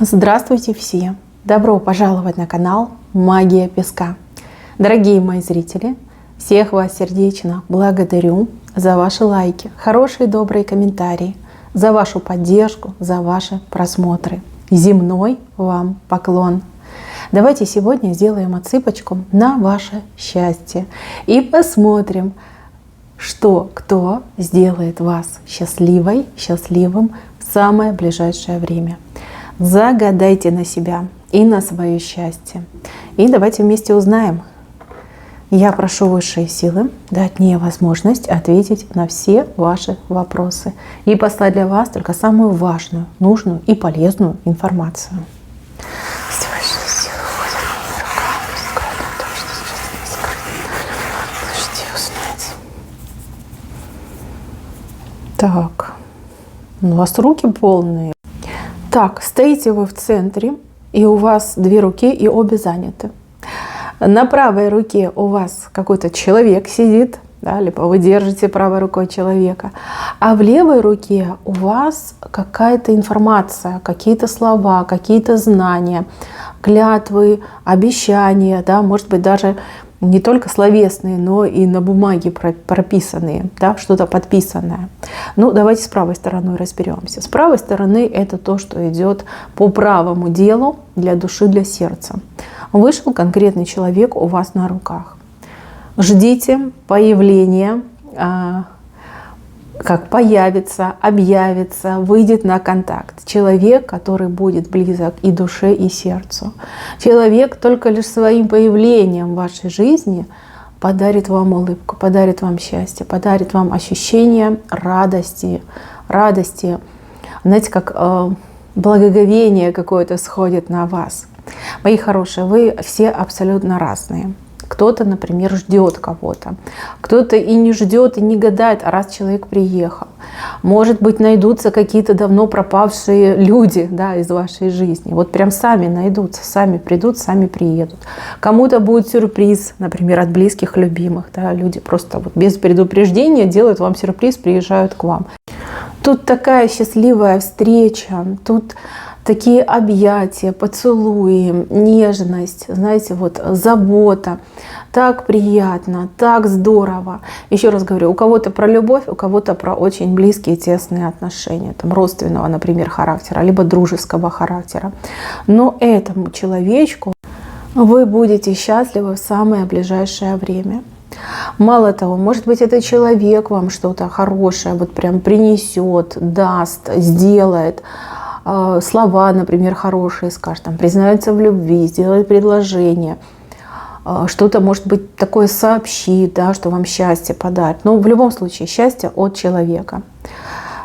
Здравствуйте все! Добро пожаловать на канал Магия Песка. Дорогие мои зрители, всех вас сердечно благодарю за ваши лайки, хорошие добрые комментарии, за вашу поддержку, за ваши просмотры. Земной вам поклон! Давайте сегодня сделаем отсыпочку на ваше счастье и посмотрим, кто сделает вас счастливой, счастливым в самое ближайшее время. Загадайте на себя и на свое счастье. И давайте вместе узнаем. Я прошу высшие силы дать мне возможность ответить на все ваши вопросы и послать для вас только самую важную, нужную и полезную информацию. Так, у вас руки полные. Так, стоите вы в центре, и у вас две руки, и обе заняты. На правой руке у вас какой-то человек сидит, да, либо вы держите правой рукой человека, а в левой руке у вас какая-то информация, какие-то слова, какие-то знания, клятвы, обещания, да, может быть, даже не только словесные, но и на бумаге прописанные, да, что-то подписанное. Ну, давайте с правой стороной разберемся. С правой стороны это то, что идет по правому делу для души, для сердца. Вышел конкретный человек у вас на руках. Ждите появления, как появится, объявится, выйдет на контакт. Человек, который будет близок и душе, и сердцу. Человек только лишь своим появлением в вашей жизни подарит вам улыбку, подарит вам счастье, подарит вам ощущение радости. Знаете, как благоговение какое-то сходит на вас. Мои хорошие, вы все абсолютно разные. Кто-то, например, ждет кого-то, кто-то и не ждет, и не гадает, а раз человек приехал. Может быть, найдутся какие-то давно пропавшие люди, да, из вашей жизни. Вот прям сами найдутся, сами придут, сами приедут. Кому-то будет сюрприз, например, от близких, любимых. Да, люди просто вот без предупреждения делают вам сюрприз, приезжают к вам. Тут такая счастливая встреча, тут такие объятия, поцелуи, нежность, знаете, вот забота. Так приятно, так здорово. Еще раз говорю, у кого-то про любовь, у кого-то про очень близкие, тесные отношения, там, родственного, например, характера, либо дружеского характера. Но этому человечку вы будете счастливы в самое ближайшее время. Мало того, может быть, этот человек вам что-то хорошее вот прям принесет, даст, сделает. Слова, например, хорошие скажет, там, признается в любви, сделает предложение, что-то, может быть, такое сообщит, да, что вам счастье подарит. Но в любом случае счастье от человека.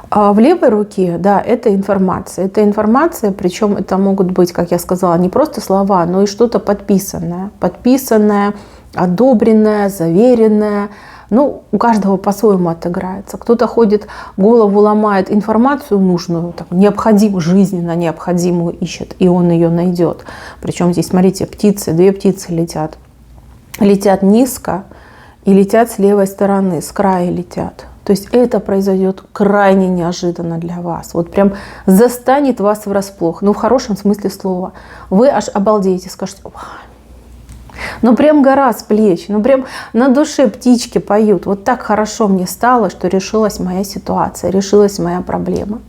А в левой руке, да, это информация. Это информация, причем это могут быть, как я сказала, не просто слова, но и что-то подписанное. Подписанное, одобренное, заверенное. Ну, у каждого по-своему отыграется. Кто-то ходит, голову ломает, информацию нужную, так, необходимую, жизненно необходимую ищет, и он ее найдет. Причем здесь, смотрите, птицы, две птицы летят. Летят низко и летят с левой стороны, с края летят. То есть это произойдет крайне неожиданно для вас. Вот прям застанет вас врасплох. Ну, в хорошем смысле слова. Вы аж обалдеете, скажете: ну прям гора с плеч, ну прям на душе птички поют. Вот так хорошо мне стало, что решилась моя ситуация, решилась моя проблема.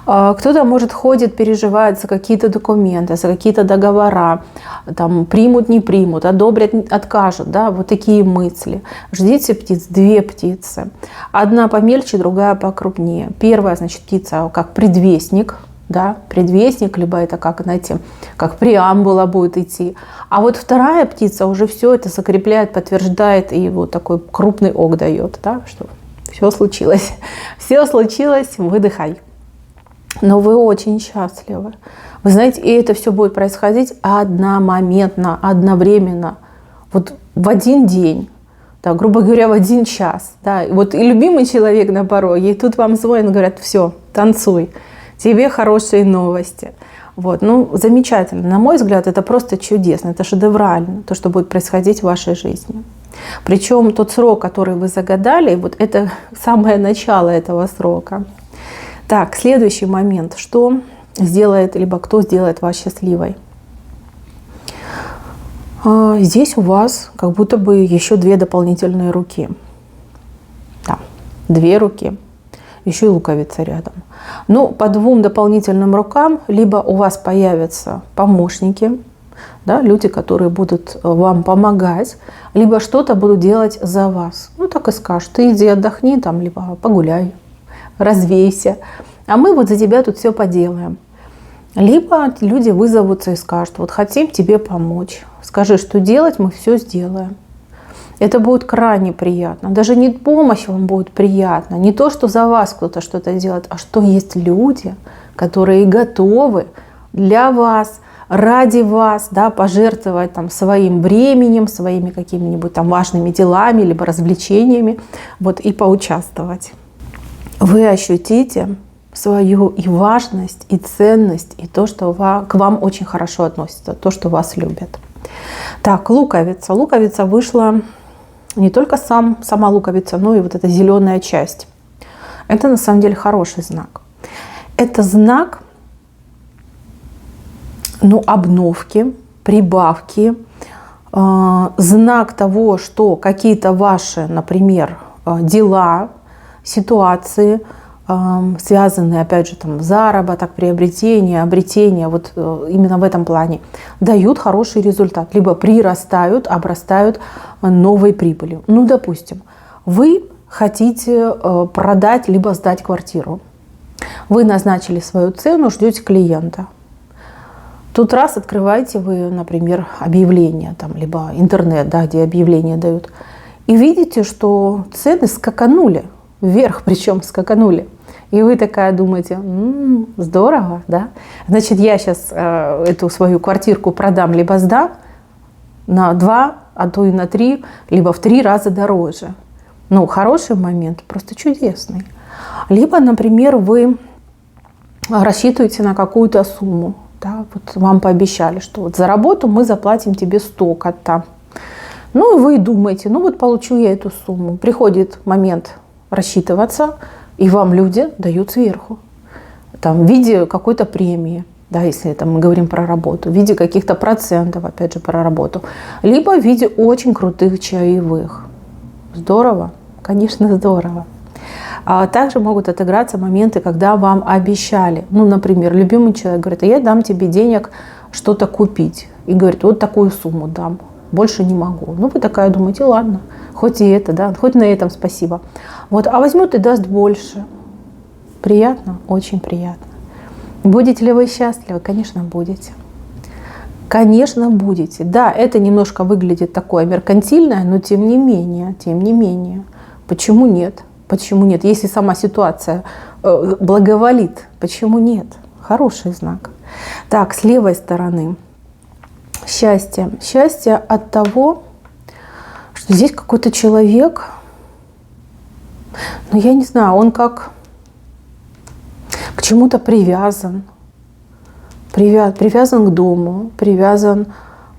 Кто-то, может, ходит, переживает за какие-то документы, за какие-то договора, там, примут, не примут, одобрят, откажут, да, вот такие мысли. Ждите птиц, две птицы. Одна помельче, другая покрупнее. Первая, значит, птица как предвестник, да, предвестник, либо это как, знаете, как преамбула будет идти. А вот вторая птица уже все это закрепляет, подтверждает и вот такой крупный ок дает, да, что все случилось. Все случилось, выдыхай. Но вы очень счастливы. Вы знаете, и это все будет происходить одномоментно, одновременно. Вот в один день. Да, грубо говоря, в один час. Да. Вот и любимый человек на пороге, и тут вам звонят, говорят: все, танцуй. Тебе хорошие новости. Вот. Ну, замечательно. На мой взгляд, это просто чудесно, это шедеврально, то, что будет происходить в вашей жизни. Причем тот срок, который вы загадали, вот это самое начало этого срока. Так, следующий момент. Что сделает, либо кто сделает вас счастливой. Здесь у вас как будто бы еще 2 дополнительные руки. Да, 2 руки. Еще и луковица рядом. Но по 2 дополнительным рукам либо у вас появятся помощники, да, люди, которые будут вам помогать, либо что-то будут делать за вас. Ну, так и скажут: ты иди отдохни, там, либо погуляй, развейся, а мы вот за тебя тут все поделаем. Либо люди вызовутся и скажут: вот хотим тебе помочь, скажи, что делать, мы все сделаем. Это будет крайне приятно. Даже не помощь вам будет приятна, не то, что за вас кто-то что-то делает, а что есть люди, которые готовы для вас, ради вас, да, пожертвовать там своим временем, своими какими-нибудь там важными делами, либо развлечениями, вот, и поучаствовать. Вы ощутите свою и важность, и ценность, и то, что к вам очень хорошо относятся, то, что вас любят. Так, луковица. Луковица вышла не только сама луковица, но и вот эта зеленая часть. Это на самом деле хороший знак. Это знак, ну, обновки, прибавки, знак того, что какие-то ваши, например, дела, ситуации, связанные, опять же, там, заработок, приобретение, обретение, вот именно в этом плане, дают хороший результат. Либо прирастают, обрастают новой прибылью. Ну, допустим, вы хотите продать, либо сдать квартиру. Вы назначили свою цену, ждете клиента. Тут раз открываете вы, например, объявление, там, либо интернет, да, где объявления дают, и видите, что цены скаканули вверх, причем скаканули. И вы такая думаете: здорово, да? Значит, я сейчас эту свою квартирку продам, либо сдам на 2, а то и на 3, либо в 3 раза дороже. Ну, хороший момент, просто чудесный. Либо, например, вы рассчитываете на какую-то сумму. Да, вот вам пообещали, что вот за работу мы заплатим тебе столько-то. Ну и вы думаете: ну вот получу я эту сумму. Приходит момент рассчитываться, и вам люди дают сверху. Там, в виде какой-то премии, да, если это мы говорим про работу, в виде каких-то процентов, опять же, про работу. Либо в виде очень крутых чаевых. Здорово? Конечно, здорово. А также могут отыграться моменты, когда вам обещали. Ну, например, любимый человек говорит: а я дам тебе денег что-то купить. И говорит: вот такую сумму дам, больше не могу. Ну, вы такая думаете: ладно, хоть и это, да, хоть на этом спасибо. Вот, а возьмет и даст больше. Приятно? Очень приятно. Будете ли вы счастливы? Конечно, будете. Конечно, будете. Да, это немножко выглядит такое меркантильное, но тем не менее. Почему нет? Почему нет? Если сама ситуация благоволит, почему нет? Хороший знак. Так, с левой стороны. Счастье. Счастье от того, что здесь какой-то человек, ну я не знаю, он как к чему-то привязан. Привязан к дому, привязан к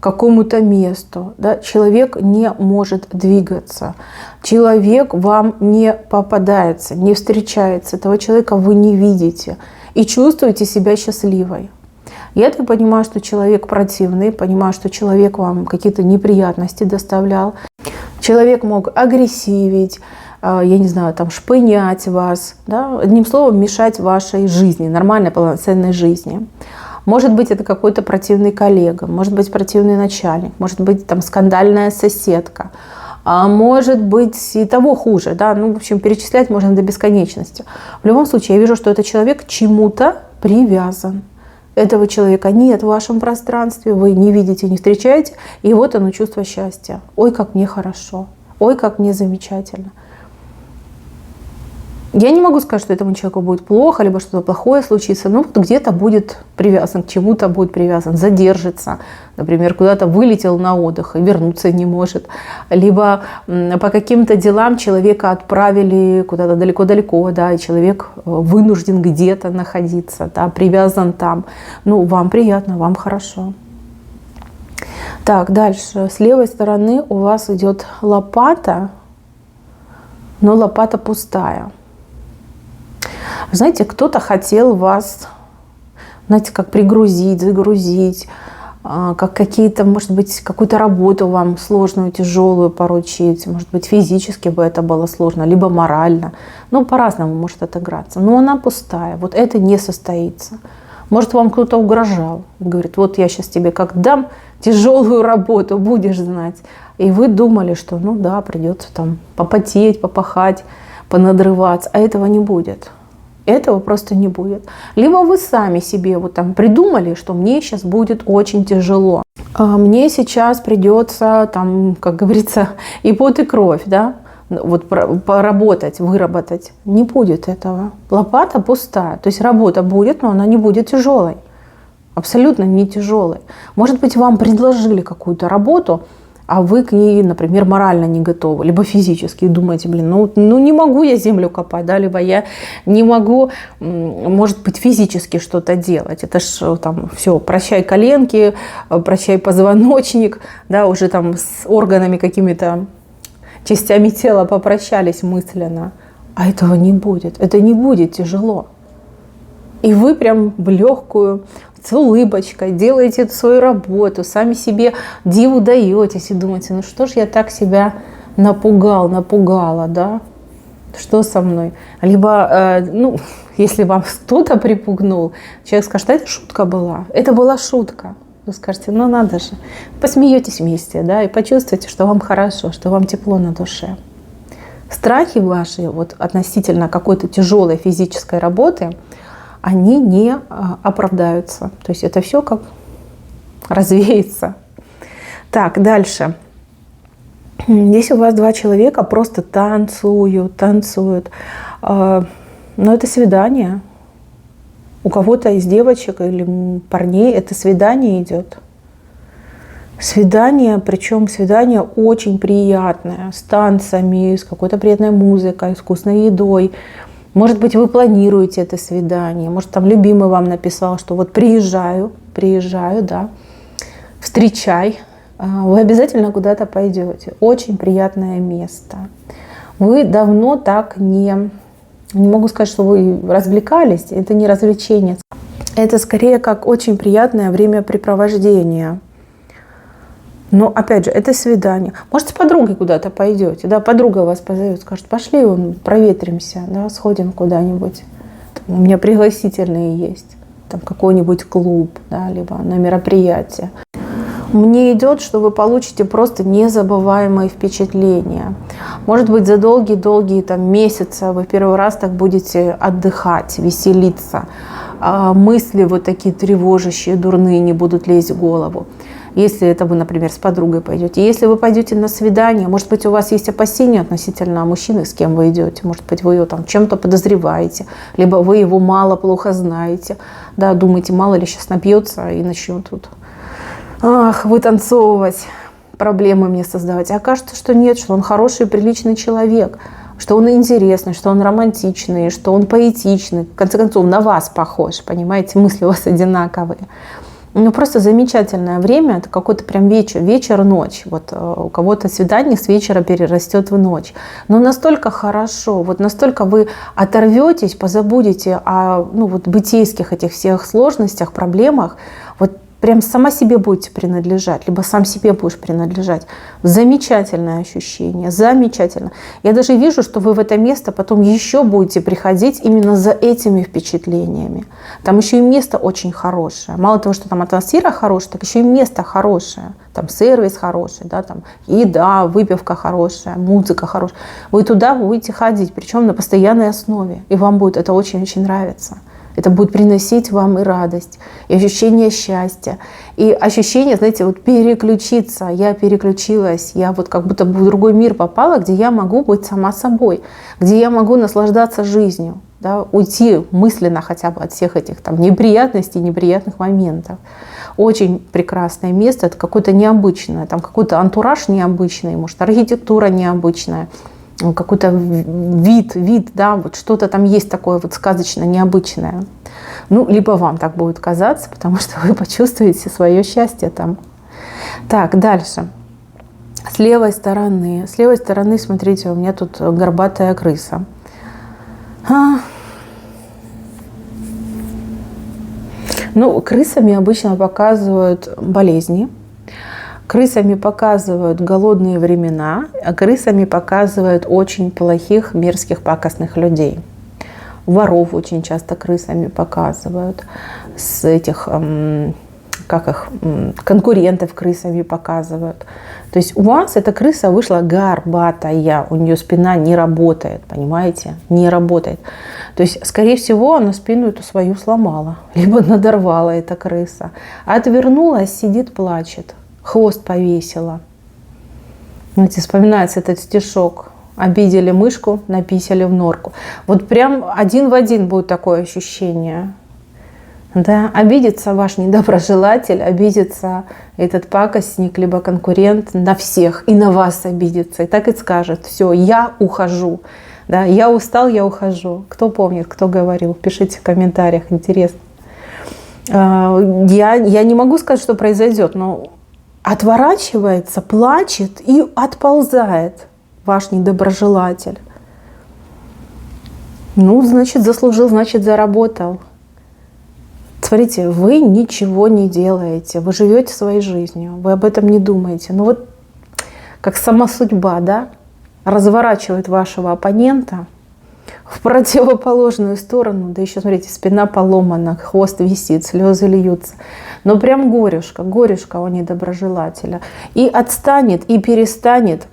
какому-то месту. Да? Человек не может двигаться. Человек вам не попадается, не встречается. Этого человека вы не видите и чувствуете себя счастливой. Я так понимаю, что человек противный, понимаю, что человек вам какие-то неприятности доставлял. Человек мог агрессивить, я не знаю, там, шпынять вас, да? Одним словом, мешать вашей жизни, нормальной, полноценной жизни. Может быть, это какой-то противный коллега, может быть, противный начальник, может быть, там, скандальная соседка, а может быть, и того хуже. Да? Ну, в общем, перечислять можно до бесконечности. В любом случае, я вижу, что этот человек к чему-то привязан. Этого человека нет в вашем пространстве, вы не видите, не встречаете, и вот оно, чувство счастья. Ой, как мне хорошо, ой, как мне замечательно. Я не могу сказать, что этому человеку будет плохо, либо что-то плохое случится, но где-то будет привязан, к чему-то будет привязан, задержится. Например, куда-то вылетел на отдых и вернуться не может. Либо по каким-то делам человека отправили куда-то далеко-далеко, да, и человек вынужден где-то находиться, да, привязан там. Ну, вам приятно, вам хорошо. Так, дальше. С левой стороны у вас идет лопата, но лопата пустая. Знаете, кто-то хотел вас знаете, как пригрузить, загрузить, как какие-то, может быть, какую-то работу вам сложную, тяжелую поручить. Может быть, физически бы это было сложно, либо морально. Ну, по-разному может отыграться. Но она пустая. Вот это не состоится. Может, вам кто-то угрожал. Говорит, вот я сейчас тебе как дам тяжелую работу, будешь знать. И вы думали, что ну да, придется там попотеть, попахать, понадрываться. А этого не будет. Этого просто не будет. Либо вы сами себе вот там придумали, что мне сейчас будет очень тяжело. Мне сейчас придется, там, как говорится, и пот, и кровь, да, вот поработать, выработать. Не будет этого. Лопата пустая. То есть работа будет, но она не будет тяжелой. Абсолютно не тяжелой. Может быть, вам предложили какую-то работу, а вы к ней, например, морально не готовы, либо физически, и думаете, блин, ну не могу я землю копать, да, либо я не могу, может быть, физически что-то делать. Это ж там все, прощай коленки, прощай позвоночник, да, уже там с органами какими-то, частями тела попрощались мысленно. А этого не будет, это не будет тяжело. И вы прям в легкую, с улыбочкой делаете эту свою работу, сами себе диву даетесь и думаете, ну что ж я так себя напугала, да? Что со мной? Либо, ну, если вам кто-то припугнул, человек скажет, это шутка была, это была шутка. Вы скажете, ну надо же, посмеетесь вместе, да, и почувствуете, что вам хорошо, что вам тепло на душе. Страхи ваши вот, относительно какой-то тяжелой физической работы, они не оправдаются. То есть это все как развеется. Так, дальше. Если у вас два человека просто танцуют, но это свидание. У кого-то из девочек или парней это свидание идет. Свидание, причем свидание очень приятное, с танцами, с какой-то приятной музыкой, с вкусной едой. Может быть, вы планируете это свидание, может, там любимый вам написал, что вот приезжаю, да, встречай, вы обязательно куда-то пойдете. Очень приятное место. Вы давно так не могу сказать, что вы развлекались, это не развлечение. Это скорее как очень приятное времяпрепровождение. Но, опять же, это свидание. Может, с подругой куда-то пойдете, да, подруга вас позовет, скажет, пошли, проветримся, да, сходим куда-нибудь. У меня пригласительные есть, там какой-нибудь клуб, да, либо на мероприятие. Мне идет, что вы получите просто незабываемые впечатления. Может быть, за долгие-долгие там месяцы вы первый раз так будете отдыхать, веселиться. Мысли вот такие тревожащие, дурные не будут лезть в голову. Если это вы, например, с подругой пойдете. Если вы пойдете на свидание, может быть, у вас есть опасения относительно мужчины, с кем вы идете. Может быть, вы его там чем-то подозреваете, либо вы его мало-плохо знаете. Да, думаете, мало ли сейчас напьется и начнет тут вытанцовывать, проблемы мне создавать. А окажется, что нет, что он хороший и приличный человек, что он интересный, что он романтичный, что он поэтичный. В конце концов, на вас похож, понимаете, мысли у вас одинаковые. Ну, просто замечательное время, это какой-то прям вечер-ночь. Вот у кого-то свидание с вечера перерастет в ночь. Но настолько хорошо, вот настолько вы оторветесь, позабудете о вот бытийских этих всех сложностях, проблемах, вот прям сама себе будете принадлежать, либо сам себе будешь принадлежать. Замечательное ощущение, замечательно. Я даже вижу, что вы в это место потом еще будете приходить именно за этими впечатлениями. Там еще и место очень хорошее. Мало того, что там атмосфера хорошая, так еще и место хорошее. Там сервис хороший, да, там еда, выпивка хорошая, музыка хорошая. Вы туда будете ходить, причем на постоянной основе. И вам будет это очень-очень нравиться. Это будет приносить вам и радость, и ощущение счастья, и ощущение, знаете, вот переключиться. Я переключилась, я вот как будто бы в другой мир попала, где я могу быть сама собой, где я могу наслаждаться жизнью, да, уйти мысленно хотя бы от всех этих там неприятностей, неприятных моментов. Очень прекрасное место, это какое-то необычное, там какой-то антураж необычный, может, архитектура необычная. Какой-то вид, да, вот что-то там есть такое вот сказочно необычное. Ну, либо вам так будет казаться, потому что вы почувствуете свое счастье там. Так, дальше. С левой стороны, смотрите, у меня тут горбатая крыса. Ну, крысами обычно показывают болезни, крысами показывают голодные времена, а крысами показывают очень плохих, мерзких, пакостных людей. Воров очень часто крысами показывают, с этих, конкурентов крысами показывают. То есть у вас эта крыса вышла горбатая, у нее спина не работает, понимаете? Не работает. То есть, скорее всего, она спину эту свою сломала, либо надорвала эта крыса. Отвернулась, сидит, плачет, хвост повесила. Знаете, вспоминается этот стишок. Обидели мышку, написали в норку. Вот прям один в один будет такое ощущение. Да? Обидится ваш недоброжелатель, обидится этот пакостник, либо конкурент на всех, и на вас обидится. И так и скажет: все, я ухожу. Да? Я устал, я ухожу. Кто помнит, кто говорил? Пишите в комментариях, интересно. Я не могу сказать, что произойдет, но отворачивается, плачет и отползает ваш недоброжелатель. Ну, значит, заслужил, значит, заработал. Смотрите, вы ничего не делаете, вы живете своей жизнью, вы об этом не думаете. Но вот как сама судьба, да, разворачивает вашего оппонента в противоположную сторону. Да еще, смотрите, спина поломана, хвост висит, слезы льются. Но прям горюшка у недоброжелателя. И отстанет, и перестанет.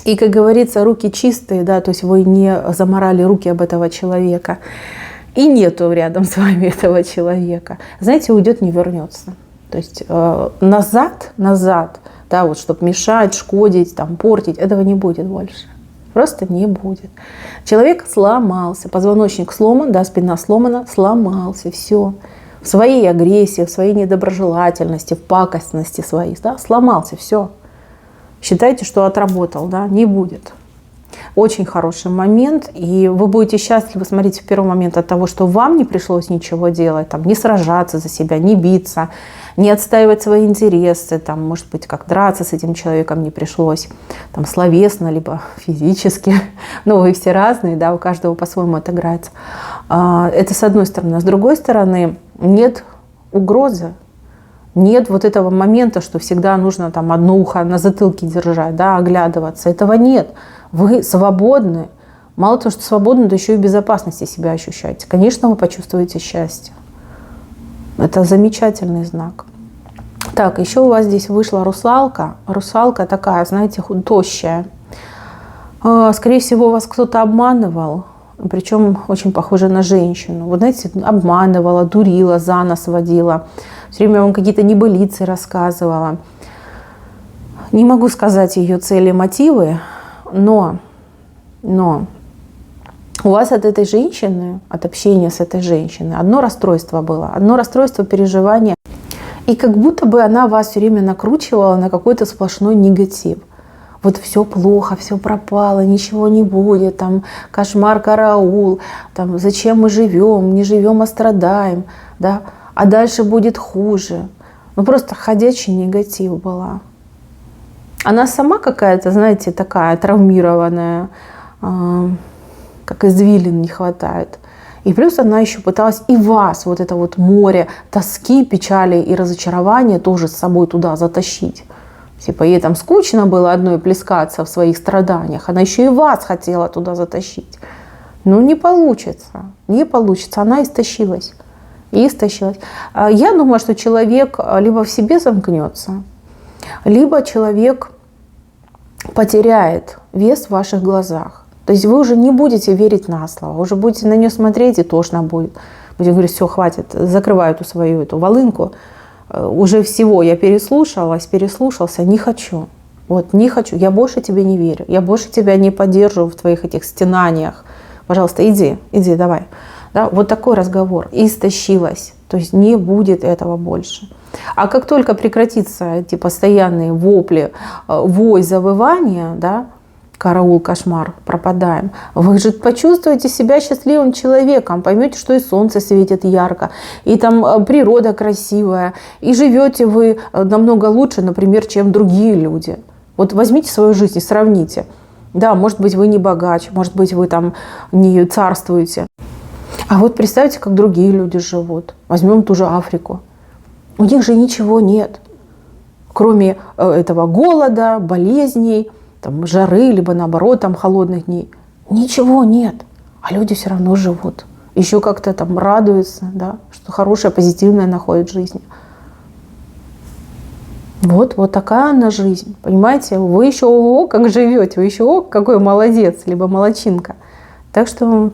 И, как говорится, руки чистые, да, то есть вы не заморали руки об этого человека. И нету рядом с вами этого человека. Знаете, уйдет, не вернется. То есть назад, да, вот, чтобы мешать, шкодить, там, портить, этого не будет больше. Просто не будет. Человек сломался, позвоночник сломан, да, спина сломана, сломался, все. В своей агрессии, в своей недоброжелательности, в пакостности своей, да, сломался, все. Считайте, что отработал, да, не будет. Очень хороший момент, и вы будете счастливы, смотрите, в первый момент от того, что вам не пришлось ничего делать, там, не сражаться за себя, не биться, не отстаивать свои интересы, там, может быть, как драться с этим человеком не пришлось, там, словесно, либо физически. Ну, вы все разные, да, у каждого по-своему отыграется. Это с одной стороны. А с другой стороны, нет угрозы. Нет вот этого момента, что всегда нужно там одно ухо на затылке держать, да, оглядываться. Этого нет. Вы свободны. Мало того, что свободны, то еще и в безопасности себя ощущаете. Конечно, вы почувствуете счастье. Это замечательный знак. Так, еще у вас здесь вышла русалка. Русалка такая, знаете, тощая. Скорее всего, вас кто-то обманывал. Причем очень похоже на женщину. Вот знаете, обманывала, дурила, за нос водила. Все время вам какие-то небылицы рассказывала. Не могу сказать ее цели, мотивы, но у вас от этой женщины, от общения с этой женщиной, одно расстройство было, одно расстройство переживания. И как будто бы она вас все время накручивала на какой-то сплошной негатив. Вот все плохо, все пропало, ничего не будет, там кошмар, караул, там зачем мы живем, не живем, а страдаем, да, а дальше будет хуже. Ну просто ходячий негатив была. Она сама какая-то, знаете, такая травмированная, как извилин не хватает. И плюс она еще пыталась и вас, вот это вот море тоски, печали и разочарования тоже с собой туда затащить. Типа ей там скучно было одной плескаться в своих страданиях, она еще и вас хотела туда затащить. Ну не получится, не получится, она истощилась. И истощилась. Я думаю, что человек либо в себе замкнется, либо человек потеряет вес в ваших глазах. То есть вы уже не будете верить на слово, уже будете на нее смотреть и тошно будет. Будете говорить: все, хватит, закрываю эту свою эту волынку. Уже всего я переслушался, не хочу. Вот, не хочу, я больше тебе не верю, я больше тебя не поддерживаю в твоих этих стенаниях. Пожалуйста, иди, давай. Да, вот такой разговор. Истощилась. То есть не будет этого больше. А как только прекратятся эти постоянные вопли, вой, завывания, да, караул, кошмар, пропадаем, вы же почувствуете себя счастливым человеком, поймете, что и солнце светит ярко, и там природа красивая, и живете вы намного лучше, например, чем другие люди. Вот возьмите свою жизнь и сравните. Да, может быть, вы не богач, может быть, вы там не царствуете. А вот представьте, как другие люди живут. Возьмем ту же Африку. У них же ничего нет, кроме этого голода, болезней, там, жары, либо наоборот там, холодных дней. Ничего нет, а люди все равно живут. Еще как-то там радуются, да, что хорошее, позитивное находят в жизни. Вот такая она жизнь, понимаете? Вы еще ого, как живете, вы еще ого, какой молодец, либо молодчинка. Так что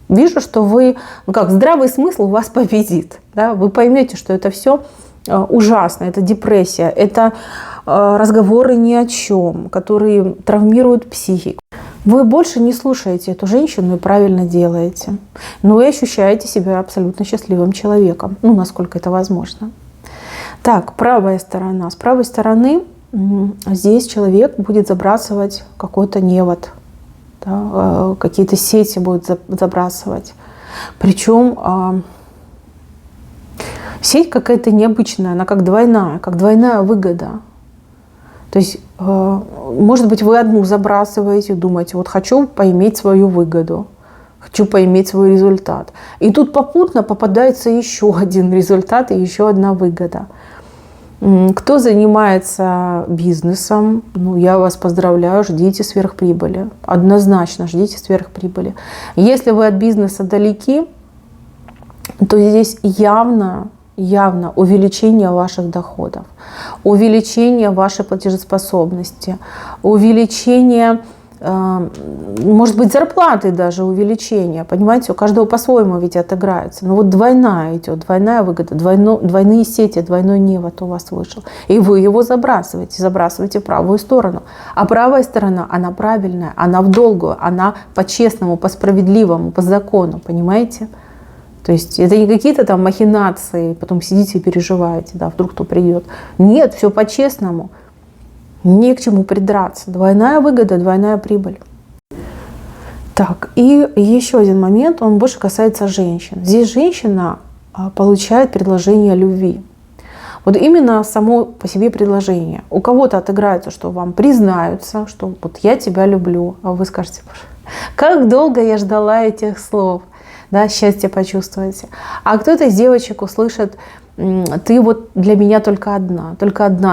вижу, что вы, здравый смысл у вас победит. Да? Вы поймете, что это все ужасно, это депрессия, это разговоры ни о чем, которые травмируют психику. Вы больше не слушаете эту женщину и правильно делаете. Но вы ощущаете себя абсолютно счастливым человеком, насколько это возможно. Так, правая сторона. С правой стороны здесь человек будет забрасывать какой-то невод, да, какие-то сети будет забрасывать. Причем сеть какая-то необычная, она как двойная выгода. То есть, может быть, вы одну забрасываете, думаете, вот хочу поиметь свою выгоду, хочу поиметь свой результат. И тут попутно попадается еще один результат и еще одна выгода. Кто занимается бизнесом, я вас поздравляю, ждите сверхприбыли. Однозначно ждите сверхприбыли. Если вы от бизнеса далеки, то здесь явно увеличение ваших доходов, увеличение вашей платежеспособности, увеличение, может быть, зарплаты даже увеличение. Понимаете, у каждого по-своему ведь отыграется. Но вот двойная идет, двойная выгода, двойные сети, двойной невод у вас вышел. И вы его забрасываете в правую сторону. А правая сторона, она правильная, она в долгую, она по-честному, по-справедливому, по закону, понимаете? То есть это не какие-то там махинации, потом сидите и переживаете, да, вдруг кто придет. Нет, все по-честному. Не к чему придраться. Двойная выгода, двойная прибыль. Так, и еще один момент, он больше касается женщин. Здесь женщина получает предложение любви. Вот именно само по себе предложение. У кого-то отыграется, что вам признаются, что вот я тебя люблю, а вы скажете, как долго я ждала этих слов, да, счастье почувствуете. А кто-то из девочек услышит, ты вот для меня только одна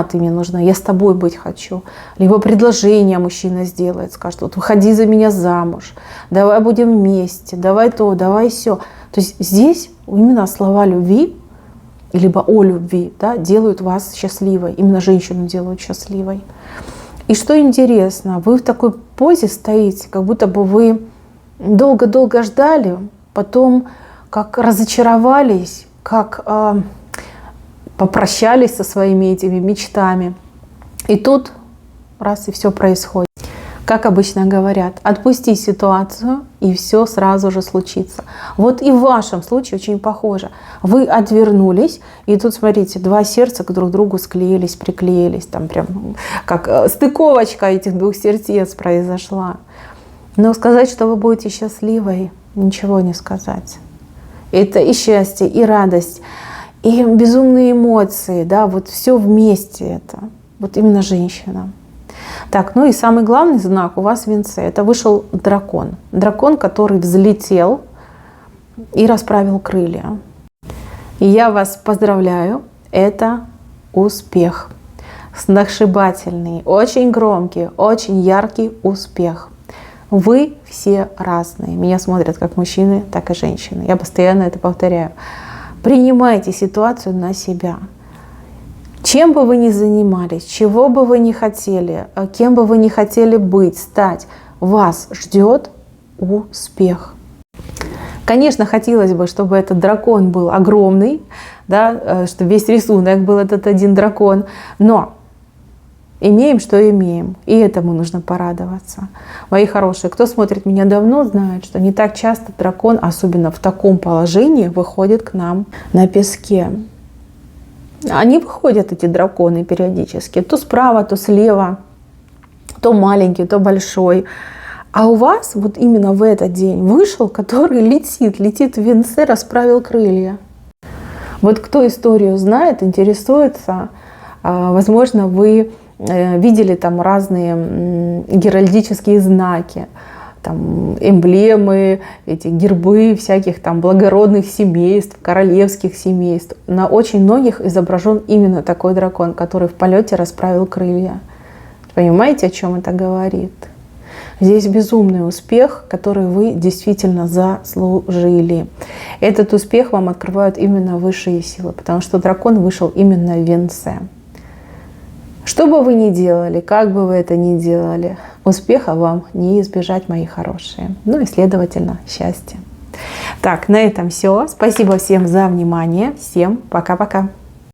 ты мне нужна, я с тобой быть хочу. Либо предложение мужчина сделает, скажет, вот выходи за меня замуж, давай будем вместе, давай то, давай сё. То есть здесь именно слова любви, либо о любви, да, делают вас счастливой, именно женщину делают счастливой. И что интересно, вы в такой позе стоите, как будто бы вы долго-долго ждали, потом как разочаровались, как попрощались со своими этими мечтами. И тут раз и все происходит. Как обычно говорят, отпусти ситуацию, и все сразу же случится. Вот и в вашем случае очень похоже. Вы отвернулись, и тут, смотрите, два сердца к друг другу склеились, приклеились. Там прям как стыковочка этих двух сердец произошла. Но сказать, что вы будете счастливой, ничего не сказать. Это и счастье, и радость, и безумные эмоции, да, вот все вместе это. Вот именно женщина. Так, и самый главный знак у вас в венце. Это вышел дракон. Дракон, который взлетел и расправил крылья. И я вас поздравляю. Это успех. Сногсшибательный, очень громкий, очень яркий успех. Вы все разные. Меня смотрят как мужчины, так и женщины. Я постоянно это повторяю. Принимайте ситуацию на себя. Чем бы вы ни занимались, чего бы вы ни хотели, кем бы вы ни хотели быть, стать, вас ждет успех. Конечно, хотелось бы, чтобы этот дракон был огромный, да, чтобы весь рисунок был этот один дракон, но имеем, что имеем, и этому нужно порадоваться. Мои хорошие, кто смотрит меня давно, знает, что не так часто дракон, особенно в таком положении, выходит к нам на песке. Они выходят, эти драконы, периодически, то справа, то слева, то маленький, то большой. А у вас вот именно в этот день вышел, который летит в венце, расправил крылья. Вот кто историю знает, интересуется, возможно, вы видели там разные геральдические знаки. там эмблемы, эти гербы всяких там благородных семейств, королевских семейств. На очень многих изображен именно такой дракон, который в полете расправил крылья. Понимаете, о чем это говорит? Здесь безумный успех, который вы действительно заслужили. Этот успех вам открывают именно высшие силы, потому что дракон вышел именно в венце. Что бы вы ни делали, как бы вы это ни делали, успеха вам не избежать, мои хорошие. Ну и, следовательно, счастья. Так, на этом все. Спасибо всем за внимание. Всем пока-пока.